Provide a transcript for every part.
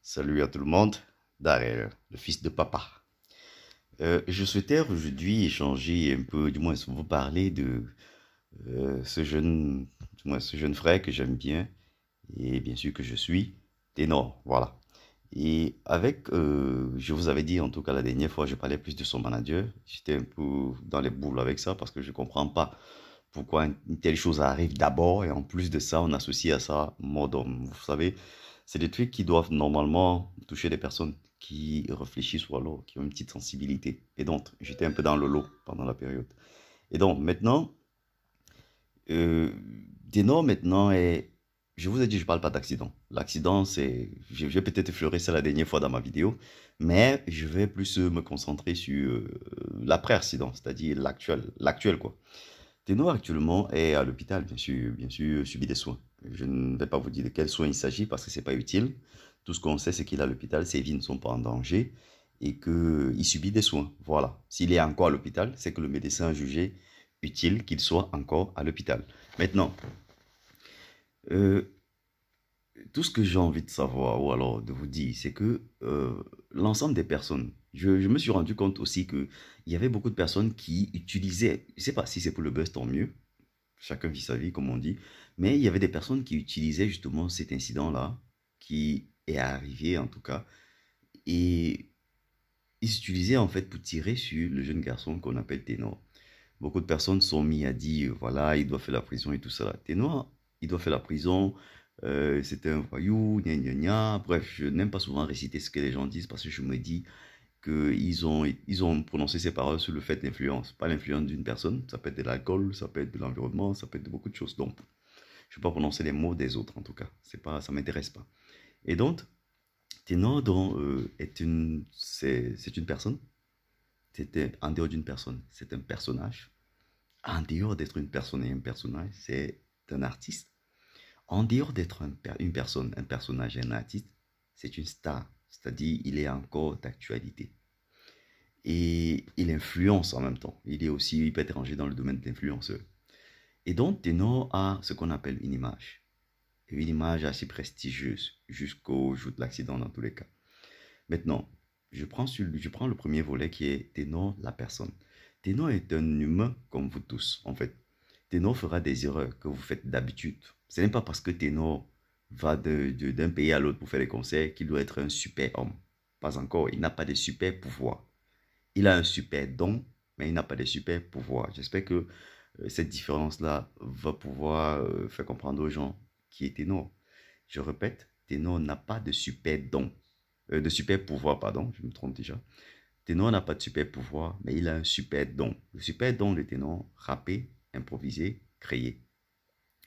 Salut à tout le monde, Darrell, le fils de papa. Je souhaitais aujourd'hui échanger un peu, du moins vous parler de ce jeune frère que j'aime bien et bien sûr que je suis ténor, voilà. Et je vous avais dit en tout cas la dernière fois, je parlais plus de son manager. J'étais un peu dans les boules avec ça parce que je comprends pas pourquoi une telle chose arrive d'abord et en plus de ça, on associe à ça mort d'homme. Vous savez, c'est des trucs qui doivent normalement toucher des personnes qui réfléchissent ou alors qui ont une petite sensibilité. Et donc, j'étais un peu dans le lot pendant la période. Et donc, maintenant, euh, Ténor maintenant est... Je vous ai dit, je parle pas d'accident. L'accident, c'est... Je vais peut-être effleurer ça la dernière fois dans ma vidéo, mais je vais plus me concentrer sur l'après-accident, c'est-à-dire l'actuel quoi. Ténor actuellement est à l'hôpital, bien sûr, subit des soins. Je ne vais pas vous dire de quels soins il s'agit parce que c'est pas utile. Tout ce qu'on sait, c'est qu'il est à l'hôpital, ses vies ne sont pas en danger et qu'il subit des soins. Voilà. S'il est encore à l'hôpital, c'est que le médecin a jugé utile qu'il soit encore à l'hôpital. Maintenant, euh, tout ce que j'ai envie de savoir ou alors de vous dire, c'est que l'ensemble des personnes, je me suis rendu compte aussi qu'il y avait beaucoup de personnes qui utilisaient, je ne sais pas si c'est pour le buzz, tant mieux, chacun vit sa vie, comme on dit. Mais il y avait des personnes qui utilisaient justement cet incident-là, qui est arrivé en tout cas, et ils s'utilisaient en fait pour tirer sur le jeune garçon qu'on appelle Ténor. Beaucoup de personnes sont mis à dire, voilà, il doit faire la prison et tout ça. Ténor, il doit faire la prison, c'était un voyou, gna gna gna. Bref, je n'aime pas souvent réciter ce que les gens disent parce que je me dis ils ont prononcé ces paroles sur le fait d'influence. Pas l'influence d'une personne, ça peut être de l'alcool, ça peut être de l'environnement, ça peut être de beaucoup de choses. Donc, je ne vais pas prononcer les mots des autres en tout cas. C'est pas, ça ne m'intéresse pas. Et donc, Ténor c'est une personne, c'était en dehors d'une personne, c'est un personnage. En dehors d'être une personne et un personnage, c'est un artiste. En dehors d'être une personne, un personnage et un artiste, c'est une star. C'est-à-dire, il est encore d'actualité. Et il influence en même temps. Il peut être rangé dans le domaine d'influenceur. Et donc, Ténor a ce qu'on appelle une image assez prestigieuse jusqu'au jour de l'accident dans tous les cas. Maintenant, je prends le premier volet qui est Ténor, la personne. Ténor est un humain comme vous tous, en fait. Ténor fera des erreurs que vous faites d'habitude. Ce n'est pas parce que Ténor va d'un pays à l'autre pour faire des concerts qu'il doit être un super homme. Pas encore, il n'a pas de super pouvoirs. Il a un super don, mais il n'a pas de super pouvoirs. J'espère que cette différence-là va pouvoir faire comprendre aux gens qui est Ténor. Je répète, Ténor n'a pas de super don, de super pouvoir, pardon, je me trompe déjà. Ténor n'a pas de super pouvoir, mais il a un super don. Le super don de Ténor, rapper, improviser, créer.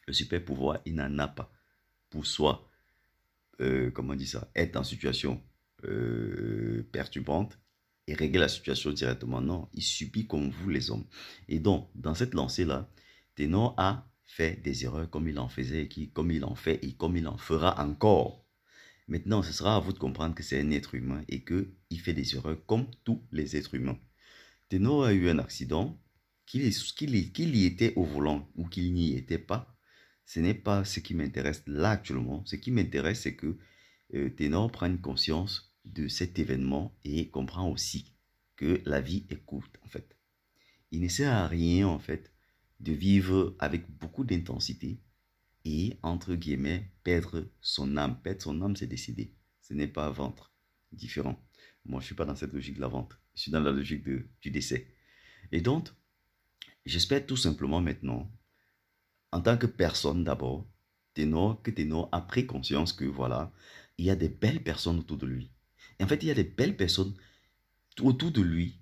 Le super pouvoir, il n'en a pas. Pour soi, comment on dit ça, être en situation perturbante et régler la situation directement. Non, il subit comme vous les hommes. Et donc, dans cette lancée-là, Ténor a fait des erreurs comme il en faisait, comme il en fait et comme il en fera encore. Maintenant, ce sera à vous de comprendre que c'est un être humain et qu'il fait des erreurs comme tous les êtres humains. Ténor a eu un accident, qu'il y était au volant ou qu'il n'y était pas. Ce n'est pas ce qui m'intéresse là actuellement. Ce qui m'intéresse, c'est que Ténor prenne conscience de cet événement et comprend aussi que la vie est courte, en fait. Il ne sert à rien, en fait, de vivre avec beaucoup d'intensité et, entre guillemets, perdre son âme. Perdre son âme, c'est décéder. Ce n'est pas vendre. Différent. Moi, je ne suis pas dans cette logique de la vente. Je suis dans la logique du décès. Et donc, j'espère tout simplement maintenant, en tant que personne d'abord, que Ténor a pris conscience que voilà, il y a des belles personnes autour de lui. Et en fait, il y a des belles personnes autour de lui,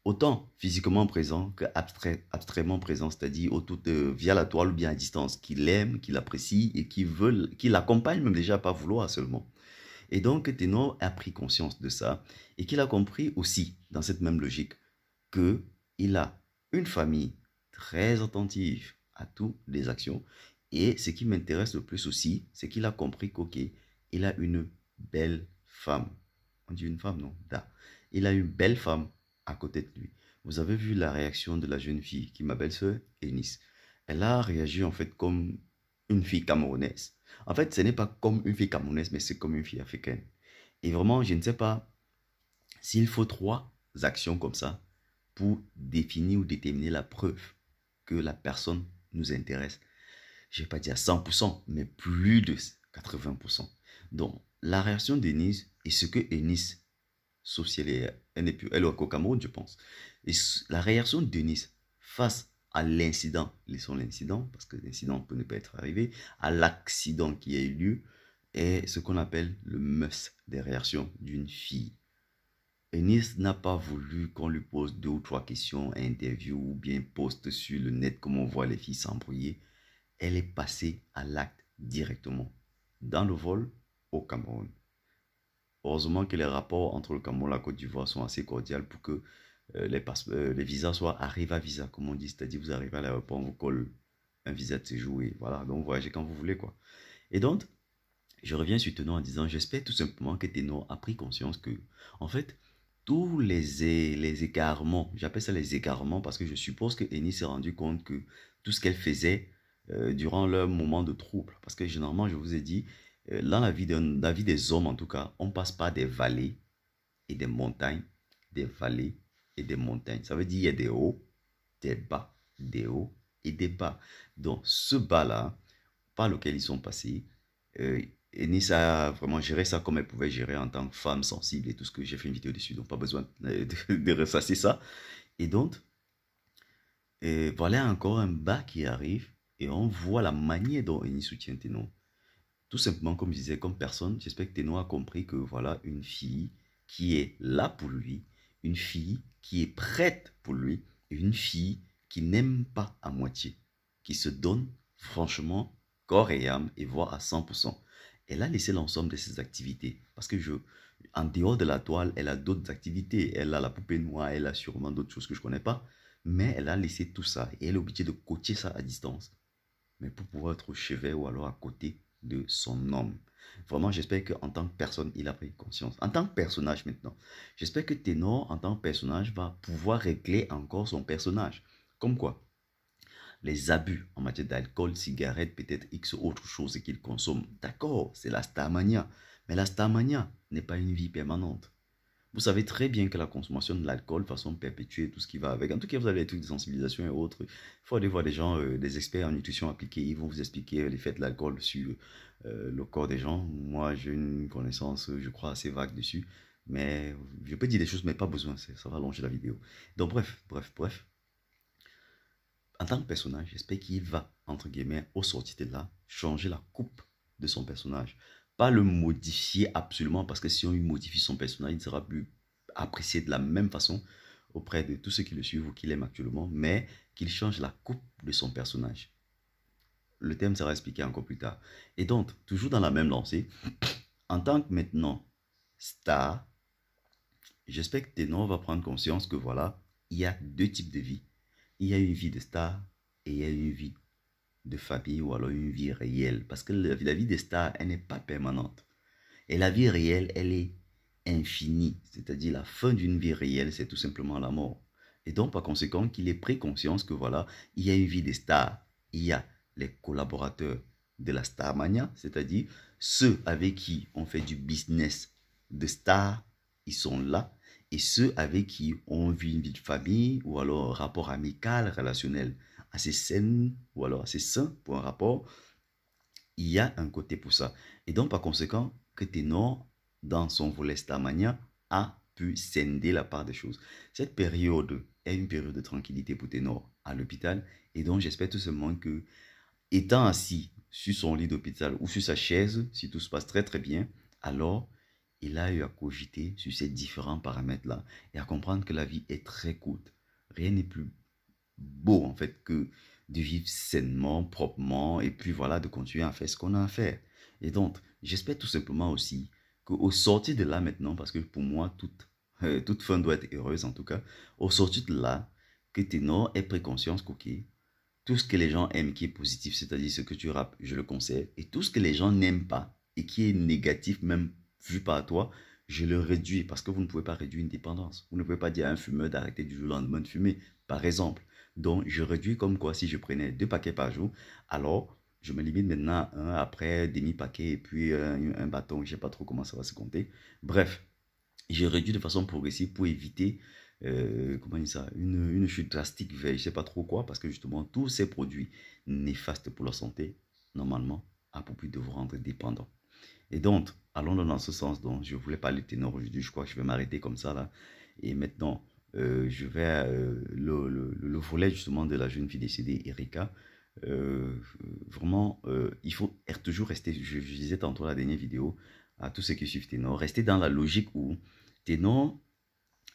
autant physiquement présent que abstraitement présent, c'est-à-dire via la toile ou bien à distance, qu'il aime, qu'il apprécie et qui l'accompagne même déjà pas vouloir seulement. Et donc, Ténor a pris conscience de ça et qu'il a compris aussi, dans cette même logique, que il a une famille très attentive à toutes les actions. Et ce qui m'intéresse le plus aussi, c'est qu'il a compris qu'ok, il a une belle femme. On dit une femme, non? Da. Il a une belle femme à côté de lui. Vous avez vu la réaction de la jeune fille qui est ma belle-sœur, Eunice. Elle a réagi en fait comme une fille camerounaise. En fait, ce n'est pas comme une fille camerounaise, mais c'est comme une fille africaine. Et vraiment, je ne sais pas s'il faut 3 actions comme ça pour définir ou déterminer la preuve que la personne nous intéresse. Je ne vais pas dire 100%, mais plus de 80%. Donc, la réaction d'Ennis et ce que Ennis, sauf si elle est au Cameroun, je pense. Et la réaction d'Ennis face à l'incident, laissons l'incident, parce que l'incident peut ne pas être arrivé, à l'accident qui a eu lieu, est ce qu'on appelle le must des réactions d'une fille. Ennis n'a pas voulu qu'on lui pose 2 ou 3 questions, interview ou bien poste sur le net comme on voit les filles s'embrouiller. Elle est passée à l'acte directement, dans le vol au Cameroun. Heureusement que les rapports entre le Cameroun et la Côte d'Ivoire sont assez cordiaux pour que les visas soient arriva visa, comme on dit, c'est-à-dire vous arrivez à l'aéroport, on vous colle un visa de séjour et voilà, donc voyagez quand vous voulez quoi. Et donc, je reviens sur Ténor en disant, j'espère tout simplement que Ténor a pris conscience que, en fait, tous les égarements, j'appelle ça les égarements parce que je suppose que Ennis s'est rendu compte que tout ce qu'elle faisait durant leur moment de trouble, parce que généralement, je vous ai dit, dans la vie des hommes en tout cas, on passe par des vallées et des montagnes, des vallées et des montagnes. Ça veut dire qu'il y a des hauts, des bas, des hauts et des bas. Donc, ce bas-là, par lequel ils sont passés, Ennis a vraiment géré ça comme elle pouvait gérer en tant que femme sensible et tout ce que j'ai fait une vidéo dessus, donc pas besoin de ressasser ça. Et donc, voilà encore un bas qui arrive et on voit la manière dont Ennis soutient Ténor. Tout simplement, comme je disais, comme personne, j'espère que Ténor a compris que voilà une fille qui est là pour lui, une fille qui est prête pour lui, une fille qui n'aime pas à moitié, qui se donne franchement corps et âme et voire à 100%. Elle a laissé l'ensemble de ses activités parce que en dehors de la toile, elle a d'autres activités. Elle a la poupée noire, elle a sûrement d'autres choses que je ne connais pas, mais elle a laissé tout ça et elle est obligée de coacher ça à distance, mais pour pouvoir être au chevet ou alors à côté de son homme. Vraiment, j'espère qu'en tant que personne, il a pris conscience. En tant que personnage maintenant, j'espère que Ténor, en tant que personnage, va pouvoir régler encore son personnage. Comme quoi? Les abus en matière d'alcool, cigarettes, peut-être X autre chose qu'il consomme. D'accord, c'est la starmania. Mais la starmania n'est pas une vie permanente. Vous savez très bien que la consommation de l'alcool, de façon perpétuée, tout ce qui va avec. En tout cas, vous avez des trucs de sensibilisation et autres. Il faut aller voir des gens, des experts en nutrition appliquée. Ils vont vous expliquer l'effet de l'alcool sur le corps des gens. Moi, j'ai une connaissance, je crois, assez vague dessus. Mais je peux dire des choses, mais pas besoin. Ça va allonger la vidéo. Donc, bref. En tant que personnage, j'espère qu'il va, entre guillemets, au sortir de là, changer la coupe de son personnage. Pas le modifier absolument, parce que si on lui modifie son personnage, il ne sera plus apprécié de la même façon auprès de tous ceux qui le suivent ou qui l'aiment actuellement, mais qu'il change la coupe de son personnage. Le thème sera expliqué encore plus tard. Et donc, toujours dans la même lancée, en tant que maintenant star, j'espère que Ténor va prendre conscience que voilà, il y a 2 types de vie. Il y a une vie de star et il y a une vie de famille ou alors une vie réelle. Parce que la vie des stars, elle n'est pas permanente. Et la vie réelle, elle est infinie. C'est-à-dire la fin d'une vie réelle, c'est tout simplement la mort. Et donc, par conséquent, qu'il ait pris conscience que voilà, il y a une vie des stars. Il y a les collaborateurs de la Starmania, c'est-à-dire ceux avec qui on fait du business de star, ils sont là. Et ceux avec qui on vit une vie de famille ou alors un rapport amical, relationnel assez sain ou alors assez sain pour un rapport, il y a un côté pour ça. Et donc, par conséquent, que Ténor, dans son volet Starmania, a pu scinder la part des choses. Cette période est une période de tranquillité pour Ténor à l'hôpital. Et donc, j'espère tout simplement que, étant assis sur son lit d'hôpital ou sur sa chaise, si tout se passe très très bien, alors il a eu à cogiter sur ces différents paramètres-là et à comprendre que la vie est très courte. Rien n'est plus beau en fait que de vivre sainement, proprement et puis voilà, de continuer à faire ce qu'on a à faire. Et donc, j'espère tout simplement aussi qu'au sortir de là maintenant, parce que pour moi, toute fin doit être heureuse en tout cas, au sortir de là, que Ténor ait pris conscience qu'ok, tout ce que les gens aiment qui est positif, c'est-à-dire ce que tu rappes, je le conseille, et tout ce que les gens n'aiment pas et qui est négatif même vu par toi, je le réduis parce que vous ne pouvez pas réduire une dépendance. Vous ne pouvez pas dire à un fumeur d'arrêter du jour au lendemain de fumer, par exemple. Donc, je réduis comme quoi si je prenais 2 paquets par jour, alors Je me limite maintenant à un, après demi-paquet et puis un bâton. Je sais pas trop comment ça va se compter. Bref, j'ai réduit de façon progressive pour éviter, comment dire ça, une chute drastique vers je sais pas trop quoi, parce que justement, tous ces produits néfastes pour la santé, normalement, a pour but de vous rendre dépendant. Et donc, allons dans ce sens. Donc, je voulais parler de ténor aujourd'hui. Je crois que je vais m'arrêter comme ça là. Et maintenant, je vais le volet justement de la jeune fille décédée, Erika. Vraiment, il faut toujours rester. Je disais tantôt la dernière vidéo à tous ceux qui suivent ténor, rester dans la logique où ténor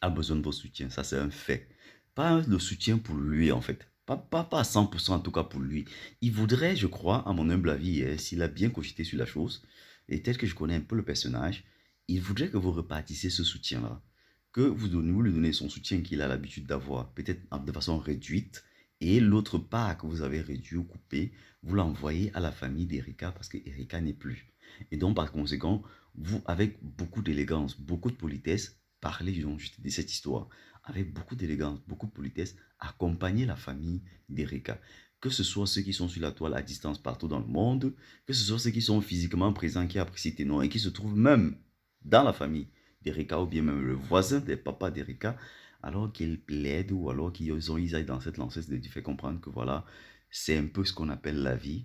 a besoin de vos soutiens. Ça, c'est un fait. Pas le soutien pour lui en fait. Pas à 100% en tout cas pour lui. Il voudrait, je crois, à mon humble avis, s'il a bien cogité sur la chose, et tel que je connais un peu le personnage, il voudrait que vous repartissiez ce soutien-là. Que vous lui donnez son soutien qu'il a l'habitude d'avoir, peut-être de façon réduite, et l'autre part que vous avez réduit ou coupé, vous l'envoyez à la famille d'Erika parce que Erika n'est plus. Et donc, par conséquent, vous, avec beaucoup d'élégance, beaucoup de politesse, parlez juste de cette histoire. Avec beaucoup d'élégance, beaucoup de politesse, accompagnez la famille d'Erika. Que ce soit ceux qui sont sur la toile à distance partout dans le monde, que ce soit ceux qui sont physiquement présents, qui apprécient tes noms et qui se trouvent même dans la famille d'Erika ou bien même le voisin des papas d'Erika, alors qu'ils plaident ou alors qu'ils aillent dans cette lancée de faire comprendre que voilà, c'est un peu ce qu'on appelle la vie.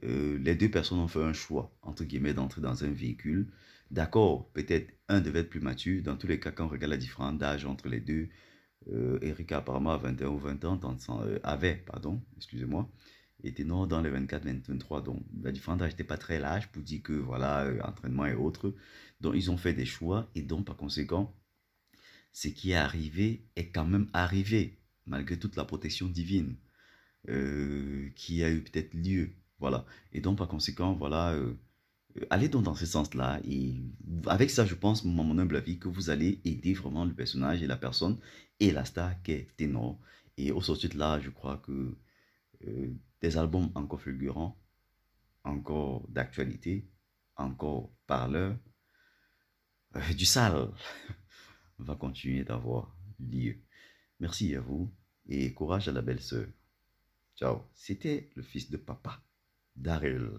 Les deux personnes ont fait un choix, entre guillemets, d'entrer dans un véhicule. D'accord, peut-être un devait être plus mature. Dans tous les cas, quand on regarde la différence d'âge entre les deux, Erika apparemment a 21 ou 20 ans, avait, pardon, excusez-moi, était non dans les 24, 23. Donc la différence d'âge n'était pas très large pour dire que voilà, entraînement et autres. Donc ils ont fait des choix et donc par conséquent, ce qui est arrivé est quand même arrivé, malgré toute la protection divine qui a eu peut-être lieu. Voilà. Et donc par conséquent, voilà. Allez donc dans ce sens-là. Et avec ça, je pense, mon humble avis, que vous allez aider vraiment le personnage et la personne et la star qui est Ténor. Et au sortir de là, je crois que des albums encore fulgurants, encore d'actualité, encore parleurs, du sale va continuer d'avoir lieu. Merci à vous et courage à la belle sœur. Ciao. C'était le fils de papa, Daryl.